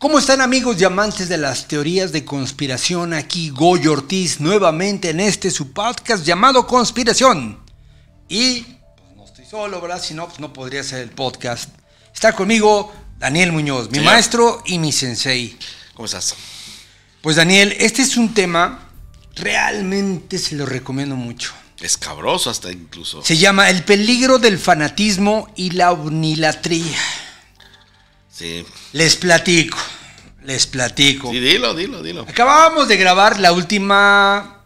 ¿Cómo están, amigos y amantes de las teorías de conspiración? Aquí Goyo Ortiz nuevamente en su podcast llamado Conspiración. Y pues no estoy solo, ¿verdad? Si no, pues no podría ser el podcast. Está conmigo Daniel Muñoz, mi maestro y mi sensei. ¿Cómo estás? Pues Daniel, este es un tema, realmente se lo recomiendo mucho. Escabroso hasta incluso. Se llama El peligro del fanatismo y la omnilatría. Sí. Les platico. Sí, dilo. Acabábamos de grabar la última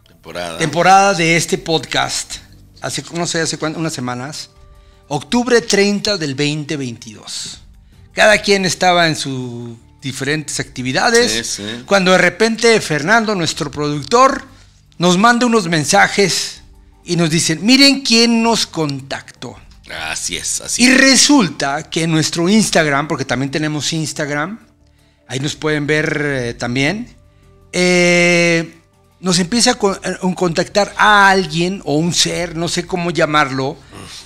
temporada de este podcast. Hace unas semanas. Octubre 30 del 2022. Cada quien estaba en sus diferentes actividades. Sí. Cuando de repente Fernando, nuestro productor, nos manda unos mensajes y nos dice: miren quién nos contactó. Así es. Y resulta que en nuestro Instagram, porque también tenemos Instagram, ahí nos pueden ver también, nos empieza a contactar a alguien o un ser, no sé cómo llamarlo,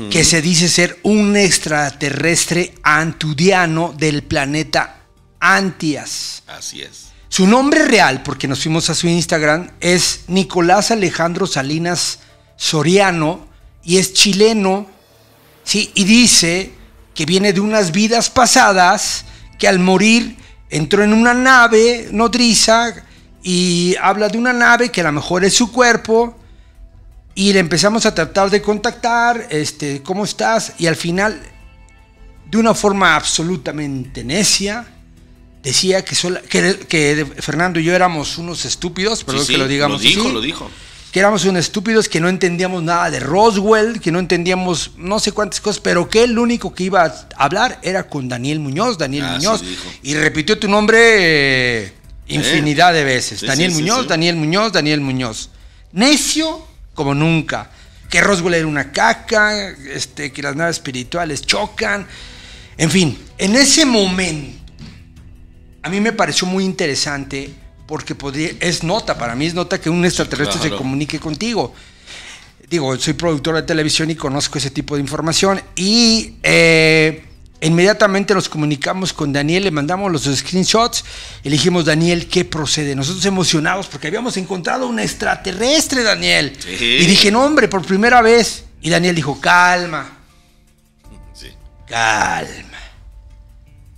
que se dice ser un extraterrestre antudiano del planeta Antias. Así es. Su nombre real, porque nos fuimos a su Instagram, es Nicolás Alejandro Salinas Soriano y es chileno. Sí, y dice que viene de unas vidas pasadas, que al morir entró en una nave nodriza y habla de una nave que a lo mejor es su cuerpo, y le empezamos a tratar de contactar, ¿cómo estás? Y al final, de una forma absolutamente necia, decía que Fernando y yo éramos unos estúpidos, perdón que lo digamos así. Lo dijo. Que éramos unos estúpidos, que no entendíamos nada de Roswell, que no entendíamos no sé cuántas cosas, pero que el único que iba a hablar era con Daniel Muñoz. Sí, y repitió tu nombre infinidad de veces. Sí, Daniel Muñoz. Daniel Muñoz. Necio como nunca. Que Roswell era una caca, que las naves espirituales chocan. En fin, en ese momento, a mí me pareció muy interesante. Porque para mí es nota que un extraterrestre se comunique contigo. Digo, soy productor de televisión y conozco ese tipo de información. Y inmediatamente nos comunicamos con Daniel, le mandamos los screenshots y le dijimos: Daniel, ¿qué procede? Nosotros emocionados porque habíamos encontrado un extraterrestre, Daniel. Sí. Y dije: no, hombre, por primera vez. Y Daniel dijo: calma. Sí. Calma.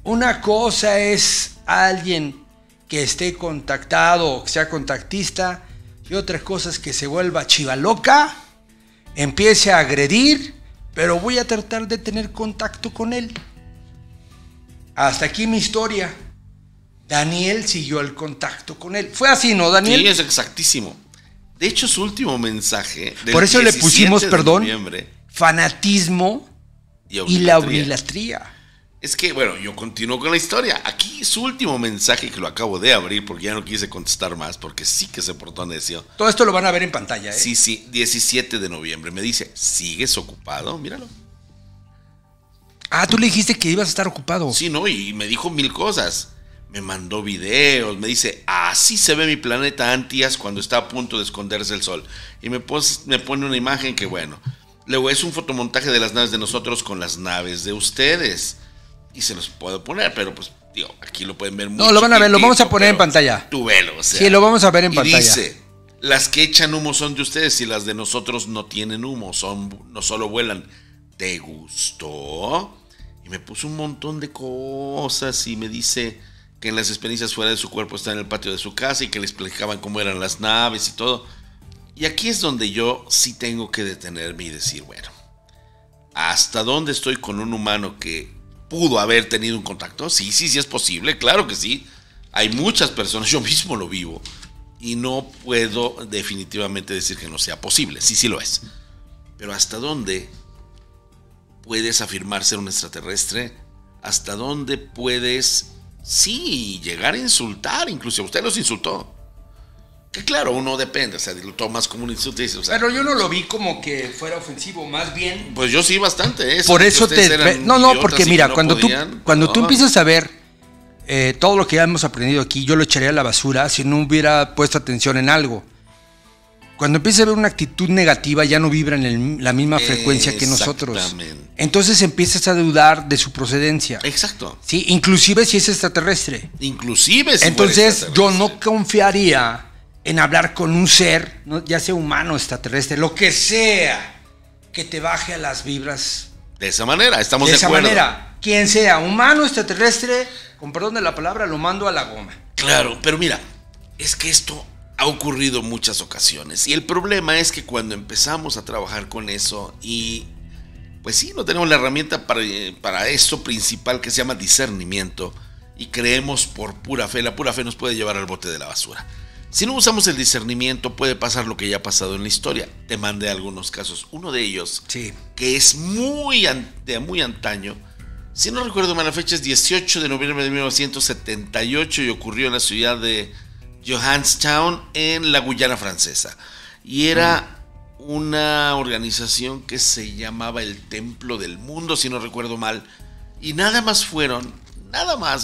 Una cosa es alguien que esté contactado, que sea contactista, y otra cosa es que se vuelva chivaloca, empiece a agredir, pero voy a tratar de tener contacto con él. Hasta aquí mi historia. Daniel siguió el contacto con él. Fue así, ¿no, Daniel? Sí, es exactísimo. De hecho, su último mensaje del por eso le pusimos, noviembre, fanatismo y la omnilatría. Es que, bueno, yo continúo con la historia. Aquí su último mensaje, que lo acabo de abrir porque ya no quise contestar más, porque sí que se portó necio. Todo esto lo van a ver en pantalla, ¿eh? Sí, 17 de noviembre. Me dice: ¿sigues ocupado? Míralo. Ah, tú le dijiste que ibas a estar ocupado. Sí, no, y me dijo 1000 cosas. Me mandó videos, me dice: así se ve mi planeta Antias cuando está a punto de esconderse el sol. Y me pone una imagen que, bueno, luego es un fotomontaje de las naves de nosotros con las naves de ustedes. Y se los puedo poner, pero pues, digo, aquí lo pueden ver muy. No, lo van a ver, lo vamos a poner en pantalla. Tú velo, o sea. Sí, lo vamos a ver en pantalla. Dice: las que echan humo son de ustedes y las de nosotros no tienen humo, no solo vuelan. ¿Te gustó? Y me puso un montón de cosas y me dice que en las experiencias fuera de su cuerpo está en el patio de su casa y que le explicaban cómo eran las naves y todo. Y aquí es donde yo sí tengo que detenerme y decir: bueno, ¿hasta dónde estoy con un humano que pudo haber tenido un contacto? Sí es posible, claro que sí. Hay muchas personas, yo mismo lo vivo, y no puedo definitivamente decir que no sea posible. Sí lo es. Pero ¿hasta dónde puedes afirmar ser un extraterrestre? ¿Hasta dónde puedes, llegar a insultar? Incluso a usted los insultó. Que claro, uno depende, o sea, lo tomas como un insulto y dices, o sea, pero yo no lo vi como que fuera ofensivo, más bien. Pues yo sí, bastante. Por eso porque mira, cuando tú empiezas a ver todo lo que ya hemos aprendido aquí, yo lo echaría a la basura si no hubiera puesto atención en algo. Cuando empieza a haber una actitud negativa, ya no vibra en la misma frecuencia que nosotros. Exactamente. Entonces empiezas a dudar de su procedencia. Exacto. Sí, inclusive si es extraterrestre. Inclusive si Entonces yo no confiaría en hablar con un ser, ¿no? Ya sea humano, extraterrestre, lo que sea, que te baje a las vibras. De esa manera, estamos de esa acuerdo. manera, quien sea, humano, extraterrestre, con perdón de la palabra, lo mando a la goma. Claro, pero mira, es que esto ha ocurrido en muchas ocasiones. Y el problema es que cuando empezamos a trabajar con eso y pues sí, no tenemos la herramienta para eso principal que se llama discernimiento y creemos por pura fe, la pura fe nos puede llevar al bote de la basura. Si no usamos el discernimiento puede pasar lo que ya ha pasado en la historia. Te mandé algunos casos. Uno de ellos, sí, que es muy antaño, si no recuerdo mal, la fecha es 18 de noviembre de 1978 y ocurrió en la ciudad de Johanstown, en la Guyana Francesa. Y era una organización que se llamaba el Templo del Mundo, si no recuerdo mal. Y nada más,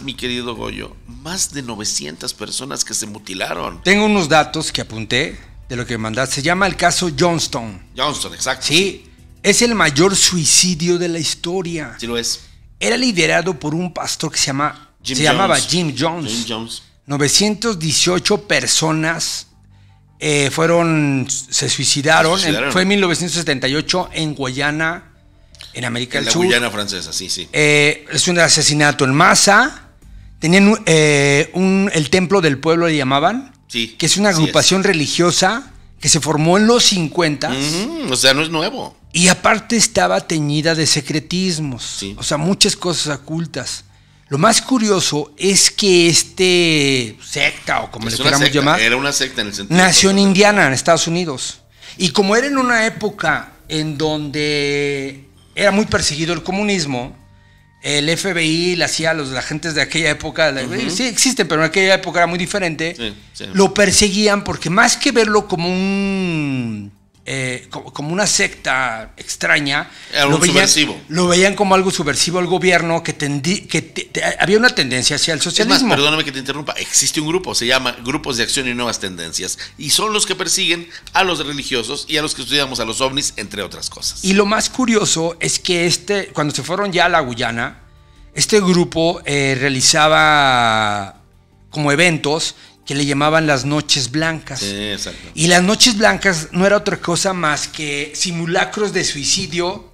mi querido Goyo, más de 900 personas que se mutilaron. Tengo unos datos que apunté de lo que me mandaste. Se llama el caso Johnstown. Johnstown, exacto. Sí, es el mayor suicidio de la historia. Sí lo es. Era liderado por un pastor que se llamaba Jim Jones. Jim Jones. 918 personas se suicidaron. Fue en 1978 en Guyana, en América del Sur. En la Guyana Francesa, sí. Es un asesinato en masa. Tenían el Templo del Pueblo, le llamaban. Sí. Que es una agrupación religiosa que se formó en los 50. O sea, no es nuevo. Y aparte estaba teñida de secretismos. Sí. O sea, muchas cosas ocultas. Lo más curioso es que secta, o como le queramos llamar, era una secta en el sentido. Nació en Indiana, en Estados Unidos. Y como era en una época en donde era muy perseguido el comunismo, el FBI, la CIA, los agentes de aquella época, sí existen, pero en aquella época era muy diferente, sí. Lo perseguían porque más que verlo como como una secta extraña, subversivo. Lo veían como algo subversivo al gobierno, había una tendencia hacia el socialismo. Es más, perdóname que te interrumpa, existe un grupo, se llama Grupos de Acción y Nuevas Tendencias, y son los que persiguen a los religiosos y a los que estudiamos a los ovnis, entre otras cosas. Y lo más curioso es que cuando se fueron ya a la Guyana, este grupo realizaba como eventos que le llamaban las noches blancas. Sí, exacto. Y las noches blancas no era otra cosa más que simulacros de suicidio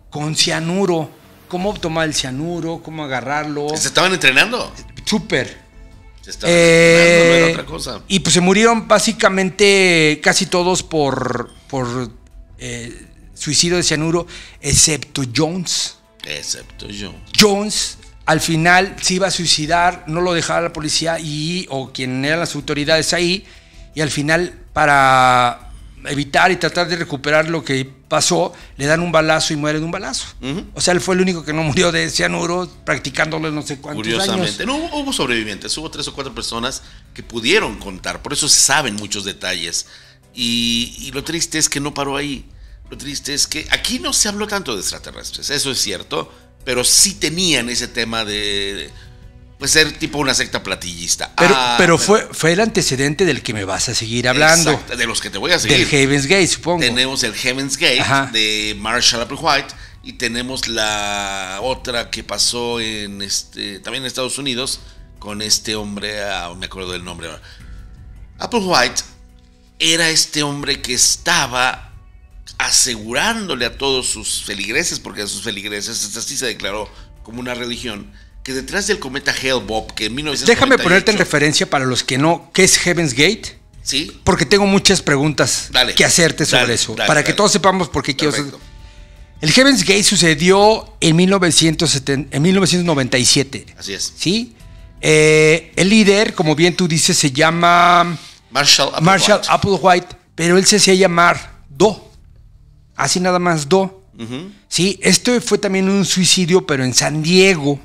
con cianuro. ¿Cómo tomar el cianuro? ¿Cómo agarrarlo? ¿Se estaban entrenando? Súper. Se estaban entrenando, no era otra cosa. Y pues se murieron básicamente casi todos por suicidio de cianuro, excepto Jones. Jones al final se iba a suicidar, no lo dejaba la policía o quien eran las autoridades ahí, y al final, para evitar y tratar de recuperar lo que pasó, le dan un balazo y muere de un balazo. O sea, él fue el único que no murió de cianuro, practicándolo no sé cuántos Curiosamente, años. no hubo sobrevivientes, hubo 3 o 4 personas que pudieron contar, por eso se saben muchos detalles. Y lo triste es que no paró ahí. Lo triste es que aquí no se habló tanto de extraterrestres, eso es cierto, pero sí tenían ese tema de pues ser tipo una secta platillista. Pero fue el antecedente del que me vas a seguir hablando. Exacto, de los que te voy a seguir. Del Heaven's Gate, supongo. Tenemos el Heaven's Gate. Ajá. De Marshall Applewhite, y tenemos la otra que pasó también en Estados Unidos con este hombre, me acuerdo del nombre ahora. Applewhite era este hombre que estaba asegurándole a todos sus feligreses, porque a sus feligreses así se declaró como una religión, que detrás del cometa Hale-Bopp, que en 1998... Déjame ponerte en referencia para los que no, ¿qué es Heaven's Gate? Sí. Porque tengo muchas preguntas que hacerte sobre eso, para que todos sepamos por qué quiero... El Heaven's Gate sucedió en 1997. Así es. ¿Sí? El líder, como bien tú dices, se llama Marshall Applewhite, pero él se hacía llamar Do. Así nada más Do. Sí, esto fue también un suicidio, pero en San Diego.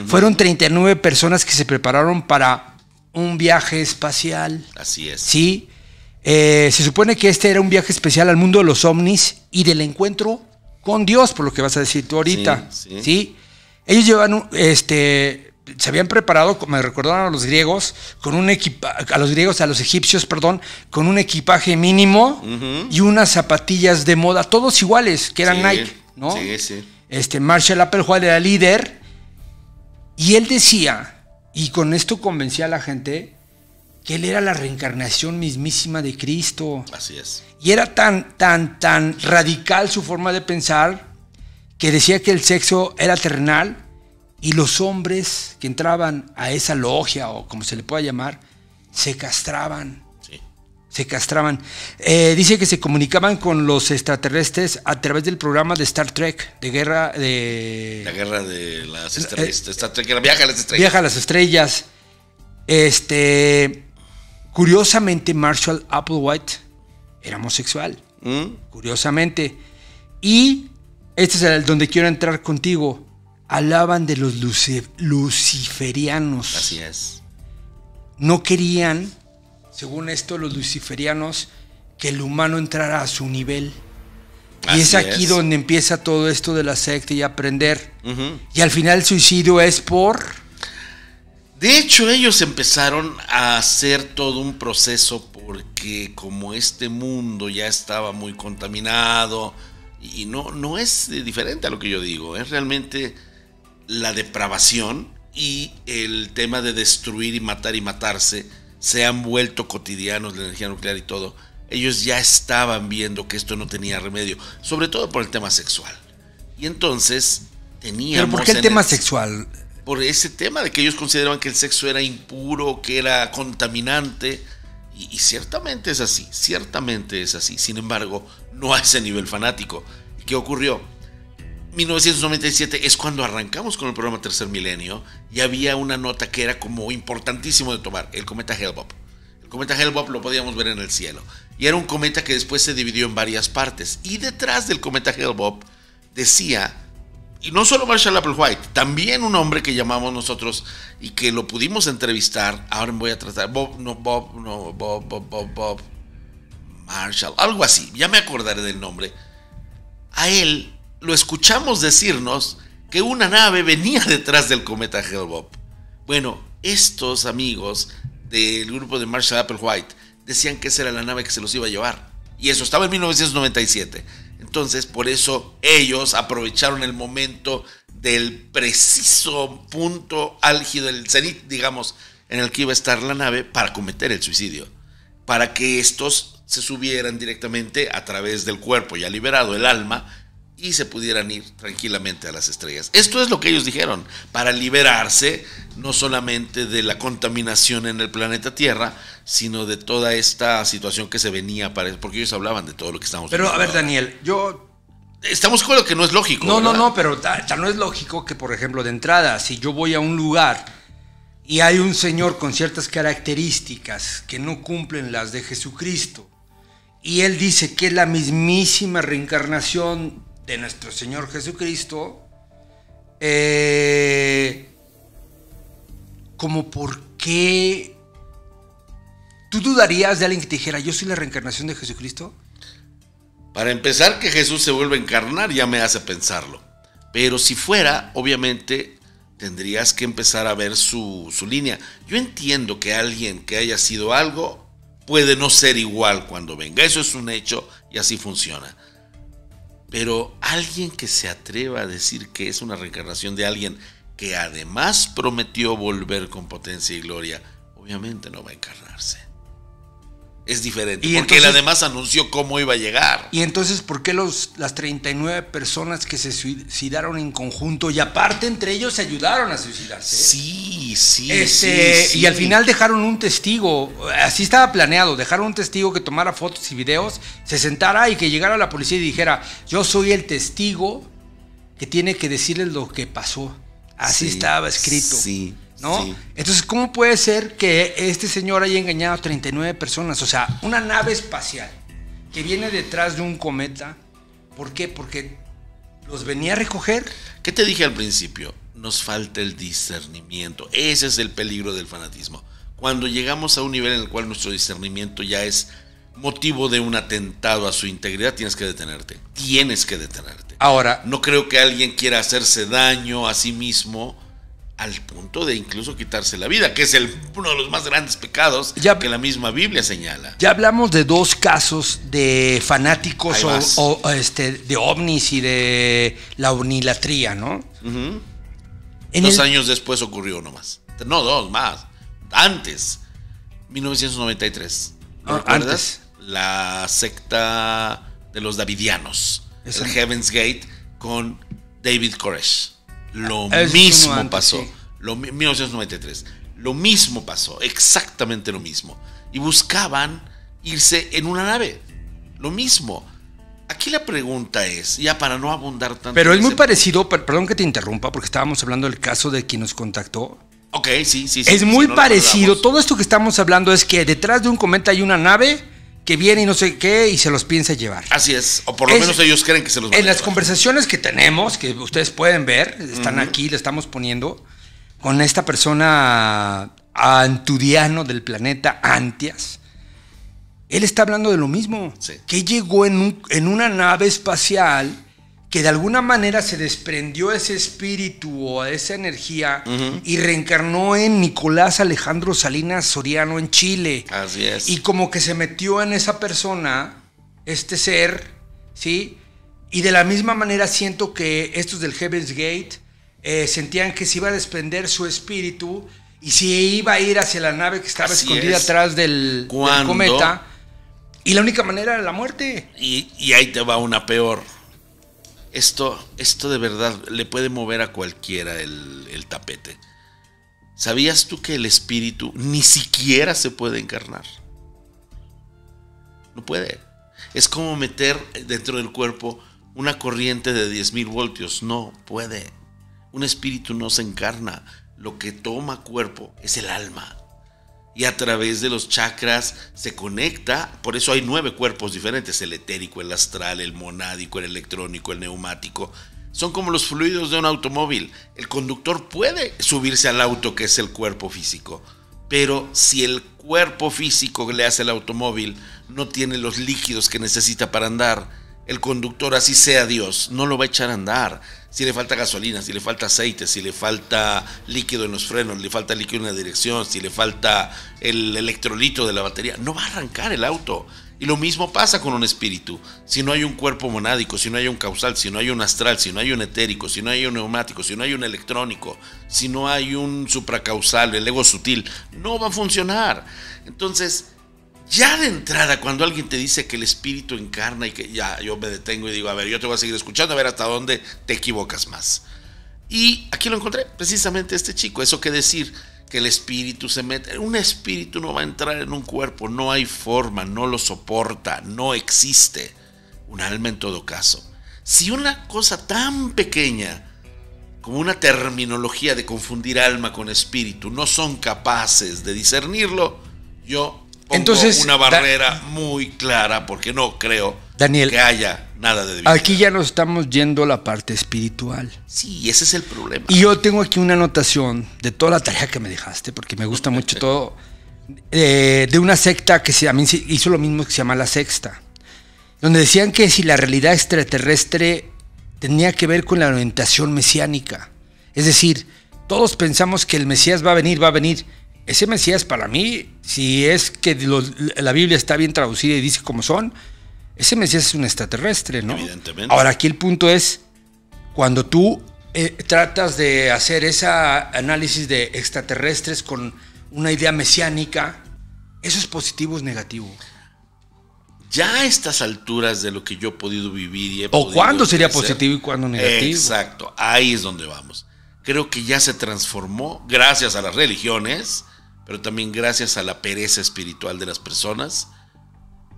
Fueron 39 personas que se prepararon para un viaje espacial. Así es. Sí. Se supone que este era un viaje especial al mundo de los ovnis y del encuentro con Dios, por lo que vas a decir tú ahorita. Sí. Ellos llevan se habían preparado, me recordaron a los griegos, con un a los egipcios, perdón, con un equipaje mínimo y unas zapatillas de moda, todos iguales, que eran Nike, ¿no? Sí. Marshall Applewhite era líder y él decía, y con esto convencía a la gente, que él era la reencarnación mismísima de Cristo. Así es. Y era tan radical su forma de pensar que decía que el sexo era terrenal y los hombres que entraban a esa logia, o como se le pueda llamar, se castraban. Sí. Se castraban. Dice que se comunicaban con los extraterrestres a través del programa de Star Trek, de guerra de... La guerra de las estrellas. Star Trek era Viaja a las estrellas. Viaja a las estrellas. Curiosamente, Marshall Applewhite era homosexual. Curiosamente. Y este es el donde quiero entrar contigo. Hablaban de los luciferianos. Así es. No querían, según esto, los luciferianos, que el humano entrara a su nivel. Y es aquí donde empieza todo esto de la secta y aprender. Y al final el suicidio es por... De hecho, ellos empezaron a hacer todo un proceso porque como este mundo ya estaba muy contaminado, y no es diferente a lo que yo digo, es realmente la depravación y el tema de destruir y matarse se han vuelto cotidianos, la energía nuclear y todo. Ellos ya estaban viendo que esto no tenía remedio, sobre todo por el tema sexual. Y entonces teníamos... ¿Pero por qué el tema sexual? Por ese tema de que ellos consideraban que el sexo era impuro, que era contaminante, y ciertamente es así, sin embargo, no a ese nivel fanático. ¿Y qué ocurrió? 1997 es cuando arrancamos con el programa Tercer Milenio, y había una nota que era como importantísimo de tomar, el cometa Hale-Bopp. El cometa Hale-Bopp lo podíamos ver en el cielo, y era un cometa que después se dividió en varias partes, y detrás del cometa Hale-Bopp decía... Y no solo Marshall Applewhite, también un hombre que llamamos nosotros y que lo pudimos entrevistar. Ahora voy a tratar. Bob Marshall, algo así, ya me acordaré del nombre. A él lo escuchamos decirnos que una nave venía detrás del cometa Hale-Bopp. Bueno, estos amigos del grupo de Marshall Applewhite decían que esa era la nave que se los iba a llevar. Y eso estaba en 1997. Entonces, por eso ellos aprovecharon el momento del preciso punto álgido, del cenit, digamos, en el que iba a estar la nave para cometer el suicidio. Para que estos se subieran directamente a través del cuerpo ya liberado, el alma, y se pudieran ir tranquilamente a las estrellas. Esto es lo que ellos dijeron, para liberarse no solamente de la contaminación en el planeta Tierra, sino de toda esta situación que se venía, porque ellos hablaban de todo lo que estamos viendo. Pero a ver, ahora. Daniel, estamos con lo que no es lógico. No, pero no es lógico que, por ejemplo, de entrada, si yo voy a un lugar y hay un señor con ciertas características que no cumplen las de Jesucristo, y él dice que es la mismísima reencarnación de nuestro Señor Jesucristo, como por qué tú dudarías de alguien que te dijera yo soy la reencarnación de Jesucristo. Para empezar, que Jesús se vuelva a encarnar ya me hace pensarlo, pero si fuera, obviamente tendrías que empezar a ver su línea. Yo entiendo que alguien que haya sido algo puede no ser igual cuando venga, eso es un hecho y así funciona. Pero alguien que se atreva a decir que es una reencarnación de alguien que además prometió volver con potencia y gloria, obviamente no va a encarnarse. Es diferente, porque entonces, él además anunció cómo iba a llegar. Y entonces, ¿por qué las 39 personas que se suicidaron en conjunto y aparte entre ellos se ayudaron a suicidarse? Sí. Y al final dejaron un testigo, así estaba planeado, dejaron un testigo que tomara fotos y videos, se sentara y que llegara la policía y dijera, yo soy el testigo que tiene que decirles lo que pasó. Así estaba escrito. Sí. ¿No? Sí. Entonces, ¿cómo puede ser que este señor haya engañado a 39 personas? O sea, una nave espacial que viene detrás de un cometa. ¿Por qué? Porque los venía a recoger. ¿Qué te dije al principio? Nos falta el discernimiento. Ese es el peligro del fanatismo. Cuando llegamos a un nivel en el cual nuestro discernimiento ya es motivo de un atentado a su integridad, tienes que detenerte. Ahora, no creo que alguien quiera hacerse daño a sí mismo al punto de incluso quitarse la vida, que es uno de los más grandes pecados que la misma Biblia señala. Ya hablamos de 2 casos de fanáticos de ovnis y de la onilatría, ¿no? 2 años después ocurrió uno más. No, 2 más. Antes, 1993. ¿No recuerdas? Antes. La secta de los Davidianos. El Heaven's Gate con David Koresh. Lo mismo pasó. Sí. 1993. Lo mismo pasó. Exactamente lo mismo. Y buscaban irse en una nave. Lo mismo. Aquí la pregunta es, ya para no abundar tanto. Pero es muy parecido, perdón que te interrumpa, porque estábamos hablando del caso de quien nos contactó. Ok, sí. Es muy parecido. Todo esto que estamos hablando es que detrás de un cometa hay una nave que viene y no sé qué y se los piensa llevar. Así es, o por lo menos ellos creen que se los van a llevar. En las conversaciones que tenemos, que ustedes pueden ver, están aquí, le estamos poniendo, con esta persona antudiano del planeta Antias, él está hablando de lo mismo, que llegó en una nave espacial que de alguna manera se desprendió ese espíritu o esa energía y reencarnó en Nicolás Alejandro Salinas Soriano en Chile. Así es. Y como que se metió en esa persona, este ser, ¿sí? Y de la misma manera siento que estos del Heaven's Gate sentían que se iba a desprender su espíritu y se iba a ir hacia la nave que estaba escondida atrás del cometa. Y la única manera era la muerte. Y ahí te va una peor. Esto de verdad le puede mover a cualquiera el tapete. ¿Sabías tú que el espíritu ni siquiera se puede encarnar? No puede. Es como meter dentro del cuerpo una corriente de 10,000 voltios. No puede. Un espíritu no se encarna. Lo que toma cuerpo es el alma. Y a través de los chakras se conecta. Por eso hay 9 cuerpos diferentes: el etérico, el astral, el monádico, el electrónico, el neumático. Son como los fluidos de un automóvil. El conductor puede subirse al auto, que es el cuerpo físico, pero si el cuerpo físico que le hace el automóvil no tiene los líquidos que necesita para andar, el conductor, así sea Dios, no lo va a echar a andar. Si le falta gasolina, si le falta aceite, si le falta líquido en los frenos, le falta líquido en la dirección, si le falta el electrolito de la batería, no va a arrancar el auto. Y lo mismo pasa con un espíritu. Si no hay un cuerpo monádico, si no hay un causal, si no hay un astral, si no hay un etérico, si no hay un neumático, si no hay un electrónico, si no hay un supracausal, el ego sutil, no va a funcionar. Entonces, ya de entrada, cuando alguien te dice que el espíritu encarna y que ya yo me detengo y digo, a ver, yo te voy a seguir escuchando a ver hasta dónde te equivocas más. Y aquí lo encontré, precisamente este chico. Eso que decir que el espíritu se mete. Un espíritu no va a entrar en un cuerpo, no hay forma, no lo soporta, no existe. Un alma en todo caso. Si una cosa tan pequeña como una terminología de confundir alma con espíritu no son capaces de discernirlo, yo pongo una barrera muy clara, porque no creo, Daniel, que haya nada de divinidad. Aquí ya nos estamos yendo a la parte espiritual. Sí, ese es el problema. Y yo tengo aquí una anotación de toda la tarea que me dejaste, porque me gusta mucho todo, de una secta que a mí hizo lo mismo, que se llama La Sexta, donde decían que si la realidad extraterrestre tenía que ver con la orientación mesiánica. Es decir, todos pensamos que el Mesías va a venir. Ese Mesías, para mí, si es que la Biblia está bien traducida y dice cómo son, ese Mesías es un extraterrestre, ¿no? Evidentemente. Ahora, aquí el punto es, cuando tú tratas de hacer ese análisis de extraterrestres con una idea mesiánica, ¿eso es positivo o es negativo? Ya a estas alturas de lo que yo he podido vivir y ¿O cuándo sería positivo y cuándo negativo? Exacto, ahí es donde vamos. Creo que ya se transformó gracias a las religiones, pero también gracias a la pereza espiritual de las personas,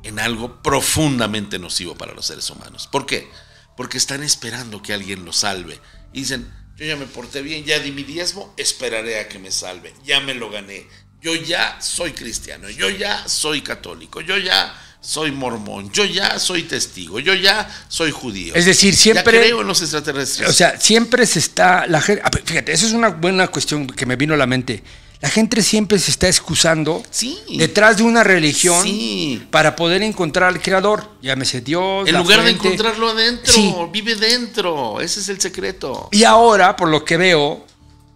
en algo profundamente nocivo para los seres humanos. ¿Por qué? Porque están esperando que alguien los salve. Y dicen, yo ya me porté bien, ya di mi diezmo, esperaré a que me salve, ya me lo gané. Yo ya soy cristiano, yo ya soy católico, yo ya soy mormón, yo ya soy testigo, yo ya soy judío. Es decir, siempre... Ya creo en los extraterrestres. O sea, siempre se está... Fíjate, eso es una buena cuestión que me vino a la mente. La gente siempre se está excusando detrás de una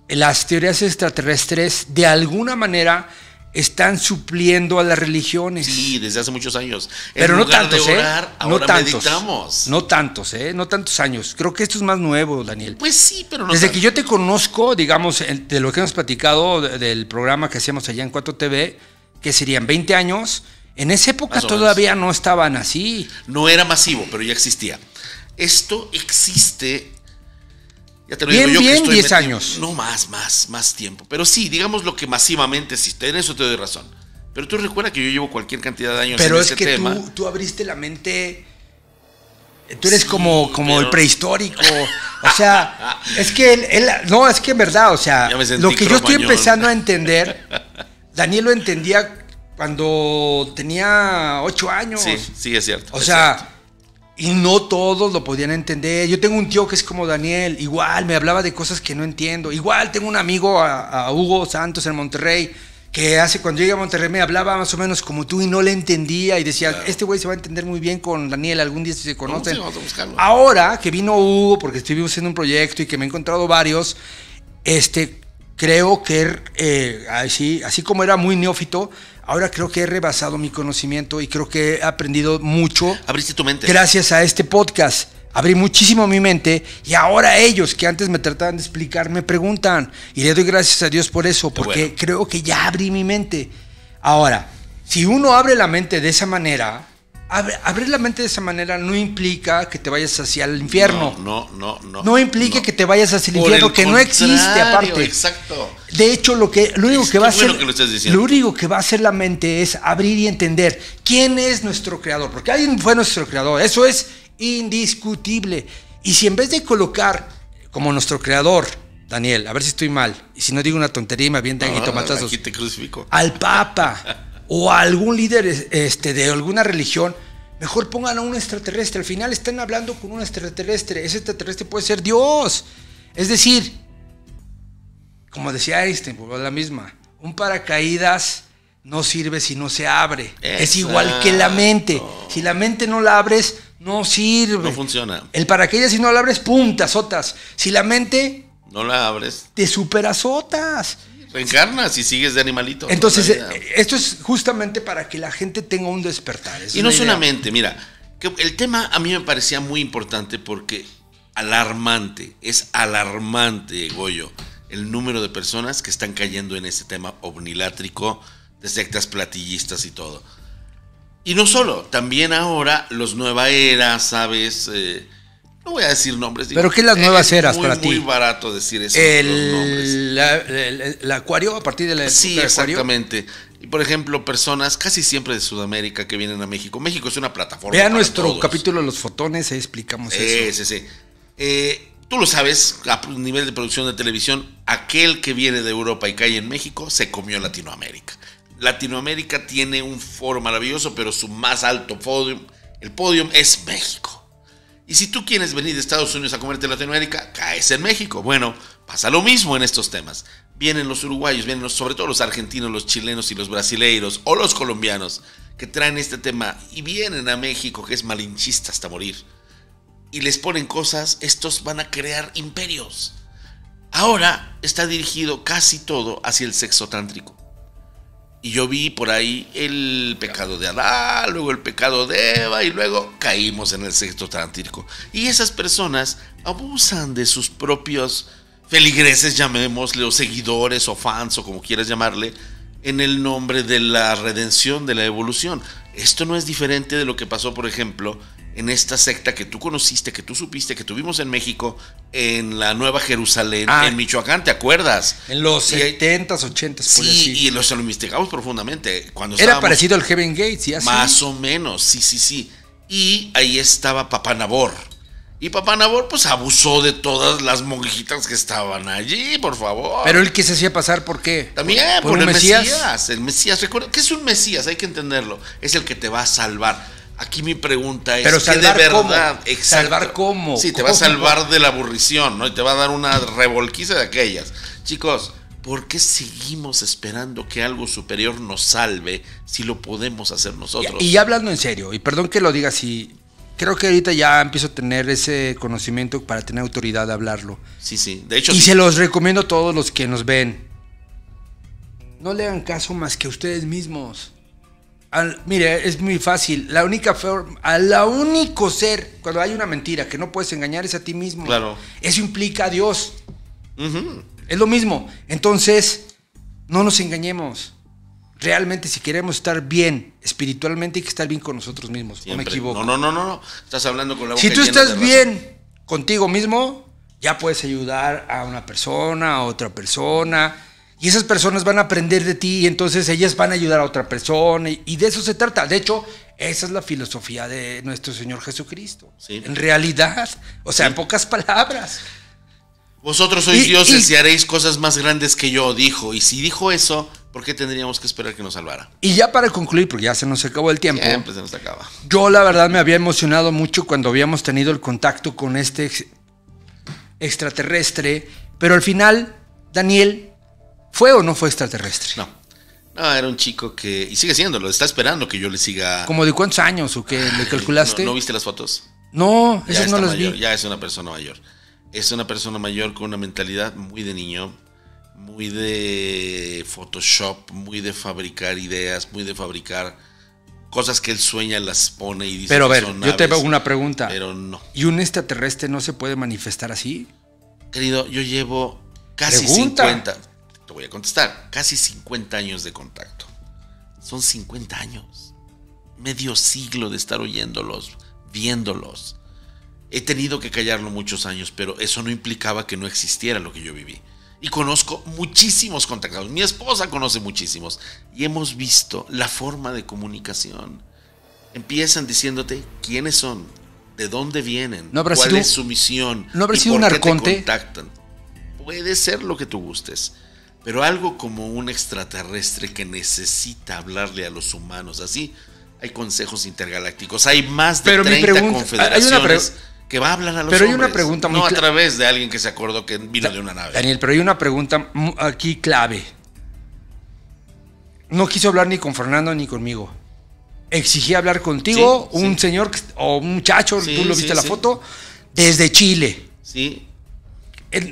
las teorías extraterrestres de alguna manera están supliendo a las religiones. Sí, desde hace muchos años. Pero no tantos, ahora meditamos. No tantos años. Creo que esto es más nuevo, Daniel. Pues sí, pero no Desde tanto. que yo te conozco, digamos, de lo que hemos platicado del programa que hacíamos allá en 4TV, que serían 20 años, en esa época todavía no estaban así. No era masivo, pero ya existía. Esto existe. Ya te lo Bien, digo yo, bien, que estoy 10 años. No, más tiempo. Pero sí, digamos lo que masivamente existe. En eso te doy razón. Pero tú recuerda que yo llevo cualquier cantidad de años pero en es este que tema. tú abriste la mente. Tú eres Sí, como pero el prehistórico. O sea, es que no, es que en verdad, o sea, Ya me sentí lo que yo estoy cromañón. empezando a entender, Daniel lo entendía cuando tenía 8 años. Sí, es cierto. O es sea, cierto. y no todos lo podían entender. Yo tengo un tío que es como Daniel, igual me hablaba de cosas que no entiendo. Igual tengo un amigo, a Hugo Santos en Monterrey, que cuando llegué a Monterrey me hablaba más o menos como tú y no le entendía. Y decía, Claro. este güey se va a entender muy bien con Daniel, algún día si se conocen. Vamos a buscarlo. Ahora que vino Hugo, porque estuvimos haciendo un proyecto y que me he encontrado varios, creo que así como era muy neófito, ahora creo que he rebasado mi conocimiento y creo que he aprendido mucho. Abriste tu mente. Gracias a este podcast. Abrí muchísimo mi mente y ahora ellos que antes me trataban de explicar me preguntan y le doy gracias a Dios por eso, porque creo que ya abrí mi mente. Ahora, si uno abre la mente de esa manera, abrir la mente de esa manera no implica que te vayas hacia el infierno. No implica que te vayas hacia el Por infierno, el que no existe contrario, aparte. Exacto. De hecho, lo único que va a hacer, bueno que lo estés diciendo. lo único que va a hacer la mente es abrir y entender quién es nuestro creador, porque alguien fue nuestro creador, eso es indiscutible. Y si en vez de colocar como nuestro creador, Daniel, a ver si estoy mal, y si no digo una tontería y me avientan y tomatazos, Aquí te crucifico. al Papa o a algún líder de alguna religión, mejor pongan a un extraterrestre. Al final están hablando con un extraterrestre. Ese extraterrestre puede ser Dios. Es decir, como decía Einstein, por la misma, un paracaídas no sirve si no se abre. Exacto. Es igual que la mente. Si la mente no la abres, no sirve. No funciona. El paracaídas, si no la abres, ¡pum!, te azotas. Si la mente, No la abres. te superazotas. Reencarnas y sigues de animalito. Entonces, esto es justamente para que la gente tenga un despertar. Y no solamente, mira, que el tema a mí me parecía muy importante porque es alarmante, Goyo, el número de personas que están cayendo en este tema ovnilátrico, de sectas platillistas y todo. Y no solo, también ahora los Nueva Era, ¿sabes? No voy a decir nombres. ¿Pero qué es las nuevas eras para ti? Es muy barato decir eso. Los nombres. El acuario a partir de la época Sí, de acuario. exactamente. Y por ejemplo, personas casi siempre de Sudamérica que vienen a México. México es una plataforma. Vean para nuestro todos. capítulo de los fotones, ahí explicamos eso. Sí. Tú lo sabes, a nivel de producción de televisión, aquel que viene de Europa y cae en México se comió Latinoamérica. Latinoamérica tiene un foro maravilloso, pero su más alto podium, el podium es México. Y si tú quieres venir de Estados Unidos a comerte Latinoamérica, caes en México. Bueno, pasa lo mismo en estos temas. Vienen los uruguayos, sobre todo los argentinos, los chilenos y los brasileiros, o los colombianos, que traen este tema y vienen a México, que es malinchista hasta morir. Y les ponen cosas, estos van a crear imperios. Ahora está dirigido casi todo hacia el sexo tántrico. Y yo vi por ahí el pecado de Adán, luego el pecado de Eva y luego caímos en el sexo tántrico. Y esas personas abusan de sus propios feligreses, llamémosle, o seguidores o fans o como quieras llamarle, en el nombre de la redención, de la evolución. Esto no es diferente de lo que pasó, por ejemplo, en esta secta que tú conociste, que tú supiste, que tuvimos en México, en la Nueva Jerusalén, en Michoacán, ¿te acuerdas? En los 70s, 80s, por sí, así. y lo investigamos profundamente. Cuando era parecido al Heaven Gate, ¿sí? Más o menos, sí. Y ahí estaba Papá Nabor. Y Papá Nabor, pues, abusó de todas las monjitas que estaban allí, por favor. Pero él que se hacía pasar, ¿por qué? También, por el Mesías. El Mesías, recuerda, ¿qué es un Mesías? Hay que entenderlo. Es el que te va a salvar. Aquí mi pregunta es, pero ¿qué de verdad? ¿cómo? Exacto. ¿Salvar cómo? Sí, te va a salvar de la aburrición, ¿no? Y te va a dar una revolquiza de aquellas. Chicos, ¿por qué seguimos esperando que algo superior nos salve si lo podemos hacer nosotros? Y hablando en serio, y perdón que lo diga así, Creo que ahorita ya empiezo a tener ese conocimiento para tener autoridad de hablarlo. Sí, sí. De hecho, y sí. se los recomiendo a todos los que nos ven. No le hagan caso más que a ustedes mismos. Mire, es muy fácil. La única forma, la único ser, cuando hay una mentira que no puedes engañar, es a ti mismo. Claro. Eso implica a Dios. Es lo mismo. Entonces, no nos engañemos. Realmente, si queremos estar bien espiritualmente, hay que estar bien con nosotros mismos. Siempre. ¿O me equivoco? No. Estás hablando con la boca Si tú llena estás de razón. bien contigo mismo, ya puedes ayudar a una persona, a otra persona. Y esas personas van a aprender de ti y entonces ellas van a ayudar a otra persona. Y de eso se trata. De hecho, esa es la filosofía de nuestro Señor Jesucristo. Sí. En realidad. O sea, Sí. en pocas palabras. Vosotros sois dioses y haréis cosas más grandes que yo, dijo. Y si dijo eso, ¿por qué tendríamos que esperar que nos salvara? Y ya para concluir, porque ya se nos acabó el tiempo. Siempre se nos acaba. Yo la verdad me había emocionado mucho cuando habíamos tenido el contacto con este extraterrestre. Pero al final, Daniel, ¿fue o no fue extraterrestre? No, era un chico que... Y sigue siéndolo, está esperando que yo le siga... ¿Como de cuántos años o qué le calculaste? ¿No viste las fotos? No, Ya esas no está las mayor, vi. ya es una persona mayor. Es una persona mayor con una mentalidad muy de niño, muy de Photoshop, muy de fabricar ideas, muy de fabricar cosas que él sueña, las pone y dice Pero a que ver, son yo te naves, hago una pregunta. Pero no. ¿Y un extraterrestre no se puede manifestar así? Querido, yo llevo casi Pregunta. 50, te voy a contestar, casi 50 años de contacto. Son 50 años, medio siglo de estar oyéndolos, viéndolos. He tenido que callarlo muchos años, pero eso no implicaba que no existiera lo que yo viví. Y conozco muchísimos contactados. Mi esposa conoce muchísimos. Y hemos visto la forma de comunicación. Empiezan diciéndote quiénes son, de dónde vienen, ¿No habrá cuál sido- es su misión, ¿no habrá y sido por un qué te arconte? contactan. Puede ser lo que tú gustes. Pero algo como un extraterrestre que necesita hablarle a los humanos, así hay consejos intergalácticos, hay más de Pero mi 30 pregunta- confederaciones que va a hablar a los pero hay hombres. una pregunta muy no a cla- través de alguien que se acordó que vino de una nave. Daniel, pero hay una pregunta aquí clave. No quiso hablar ni con Fernando ni conmigo. Exigía hablar contigo, Sí, un sí. señor o un muchacho, Sí, tú lo viste sí, la sí. foto, desde Chile. Sí.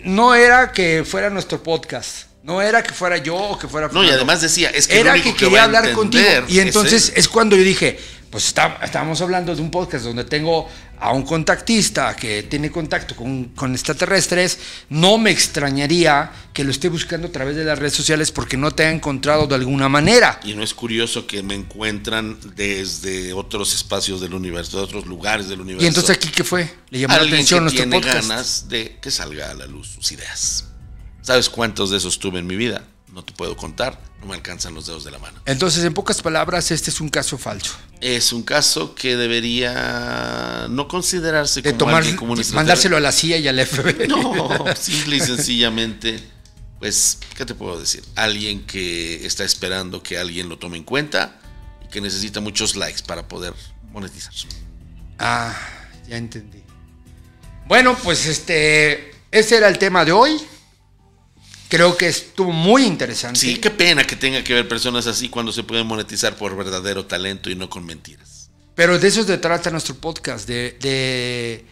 No era que fuera nuestro podcast. No era que fuera yo o que fuera No, y Fernando. además decía, es que Era el único que va quería a hablar contigo. entender Y entonces él. es cuando yo dije, pues estábamos hablando de un podcast donde tengo a un contactista que tiene contacto con extraterrestres. No me extrañaría que lo esté buscando a través de las redes sociales porque no te ha encontrado de alguna manera. Y no es curioso que me encuentran desde otros espacios del universo, de otros lugares del universo. Y entonces aquí, ¿qué fue? Le llamó la Alguien atención que nuestro tiene podcast. ganas de que salga a la luz sus ideas. ¿Sabes cuántos de esos tuve en mi vida? No te puedo contar, no me alcanzan los dedos de la mano. Entonces, en pocas palabras, este es un caso falso. Es un caso que debería no considerarse De como tomar, alguien como un mandárselo a la CIA y al FBI. No, simple y sencillamente, pues, ¿qué te puedo decir? Alguien que está esperando que alguien lo tome en cuenta y que necesita muchos likes para poder monetizar. Ah, ya entendí. Bueno, pues ese era el tema de hoy. Creo que estuvo muy interesante. Sí, qué pena que tenga que ver personas así cuando se pueden monetizar por verdadero talento y no con mentiras. Pero de eso se trata nuestro podcast, de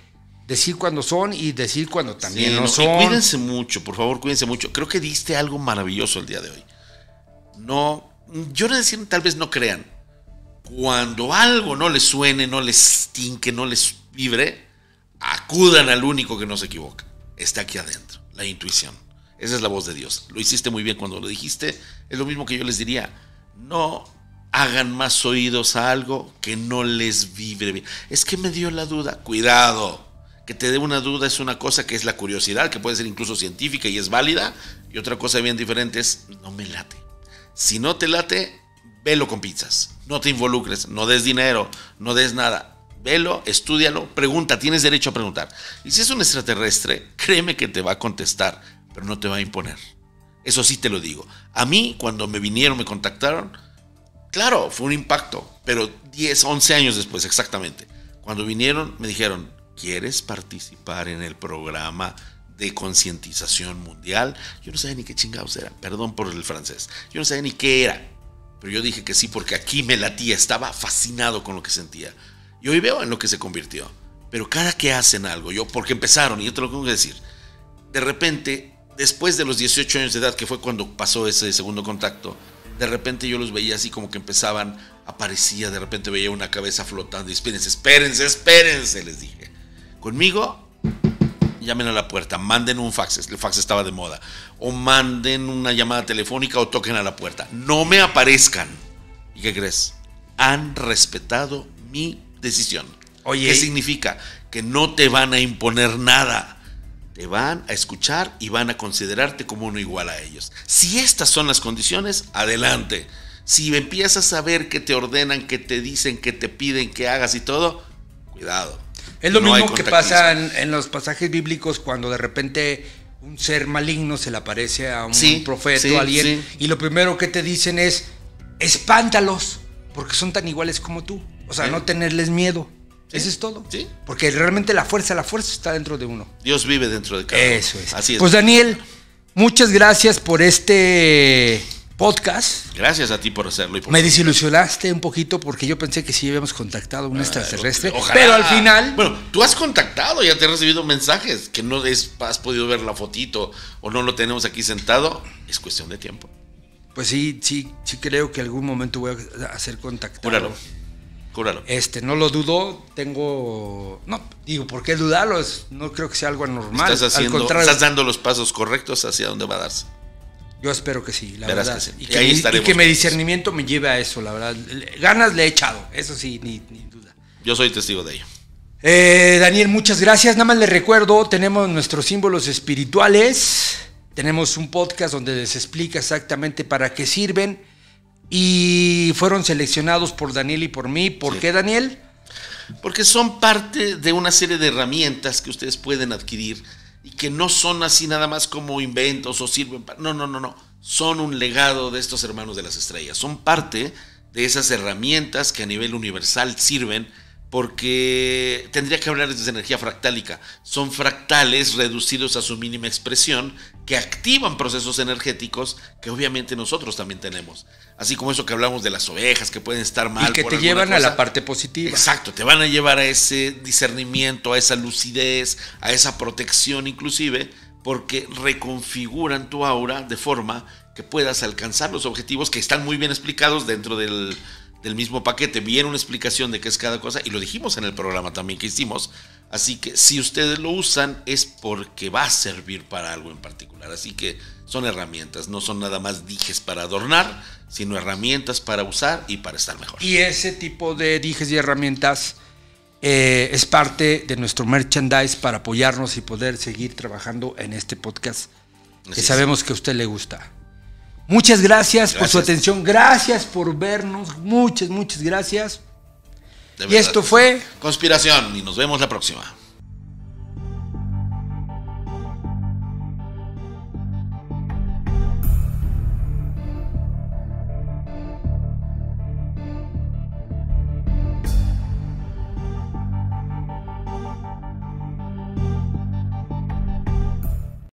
decir cuándo son y decir cuándo también Sí, no no, son. y cuídense mucho, por favor, cuídense mucho. Creo que diste algo maravilloso el día de hoy. No, yo no decir, tal vez no crean. Cuando algo no les suene, no les tinque, no les vibre, acudan al único que no se equivoca. Está aquí adentro, la intuición. Esa es la voz de Dios. Lo hiciste muy bien cuando lo dijiste. Es lo mismo que yo les diría. No hagan más oídos a algo que no les vibre bien. Es que me dio la duda. Cuidado. Que te dé una duda es una cosa que es la curiosidad, que puede ser incluso científica y es válida. Y otra cosa bien diferente es, no me late. Si no te late, velo con pinzas. No te involucres, no des dinero, no des nada. Velo, estúdialo, pregunta, tienes derecho a preguntar. Y si es un extraterrestre, créeme que te va a contestar, pero no te va a imponer. Eso sí te lo digo. A mí, cuando me vinieron, me contactaron, claro, fue un impacto, pero 10, 11 años después, exactamente. Cuando vinieron, me dijeron, ¿quieres participar en el programa de concientización mundial? Yo no sabía ni qué chingados era, perdón por el francés. Yo no sabía ni qué era, pero yo dije que sí porque aquí me latía, estaba fascinado con lo que sentía. Y hoy veo en lo que se convirtió. Pero cada que hacen algo, porque empezaron, y yo te lo tengo que decir, de repente, después de los 18 años de edad, que fue cuando pasó ese segundo contacto, de repente yo los veía así como que empezaban, aparecía, de repente veía una cabeza flotando, y espérense, les dije. Conmigo, llamen a la puerta, manden un fax, el fax estaba de moda, o manden una llamada telefónica o toquen a la puerta. No me aparezcan. ¿Y qué crees? Han respetado mi decisión. Oye, ¿qué significa? Que no te van a imponer nada. Te van a escuchar y van a considerarte como uno igual a ellos. Si estas son las condiciones, adelante. Si empiezas a ver que te ordenan, que te dicen, que te piden que hagas y todo, cuidado. Es lo mismo que pasa en los pasajes bíblicos cuando de repente un ser maligno se le aparece a un profeta o alguien y lo primero que te dicen es espántalos porque son tan iguales como tú. O sea, no tenerles miedo. ¿Sí? Eso es todo. ¿Sí? Porque realmente la fuerza está dentro de uno. Dios vive dentro de cada uno. Eso es. Así es. Pues Daniel, muchas gracias por este podcast. Gracias a ti por hacerlo. Y por me desilusionaste un poquito porque yo pensé que sí habíamos contactado a un extraterrestre. Ojalá. Pero al final... Bueno, tú has contactado, ya te he recibido mensajes, que no has podido ver la fotito o no lo tenemos aquí sentado. Es cuestión de tiempo. Pues sí creo que algún momento voy a ser contactado. Júralo. No lo dudo, ¿por qué dudarlo? No creo que sea algo anormal. Estás dando los pasos correctos hacia donde va a darse. Yo espero que sí, la verás verdad. Que sí. Y que mi discernimiento me lleve a eso, la verdad. Ganas le he echado, eso sí, ni duda. Yo soy testigo de ello. Daniel, muchas gracias. Nada más le recuerdo, tenemos nuestros símbolos espirituales. Tenemos un podcast donde les explica exactamente para qué sirven. Y fueron seleccionados por Daniel y por mí. ¿Por qué, Daniel? Porque son parte de una serie de herramientas que ustedes pueden adquirir y que no son así nada más como inventos o sirven para... No. Son un legado de estos hermanos de las estrellas. Son parte de esas herramientas que a nivel universal sirven porque tendría que hablar de energía fractálica. Son fractales reducidos a su mínima expresión que activan procesos energéticos que obviamente nosotros también tenemos. Así como eso que hablamos de las ovejas que pueden estar mal. Y que te llevan a la parte positiva. Exacto, te van a llevar a ese discernimiento, a esa lucidez, a esa protección inclusive, porque reconfiguran tu aura de forma que puedas alcanzar los objetivos que están muy bien explicados dentro del mismo paquete. Viene una explicación de qué es cada cosa y lo dijimos en el programa también que hicimos. Así que si ustedes lo usan es porque va a servir para algo en particular. Así que son herramientas, no son nada más dijes para adornar, sino herramientas para usar y para estar mejor. Y ese tipo de dijes y herramientas es parte de nuestro merchandise para apoyarnos y poder seguir trabajando en este podcast que sabemos que a usted le gusta. Muchas gracias por su atención, gracias por vernos, muchas gracias. Y esto fue Conspiración y nos vemos la próxima.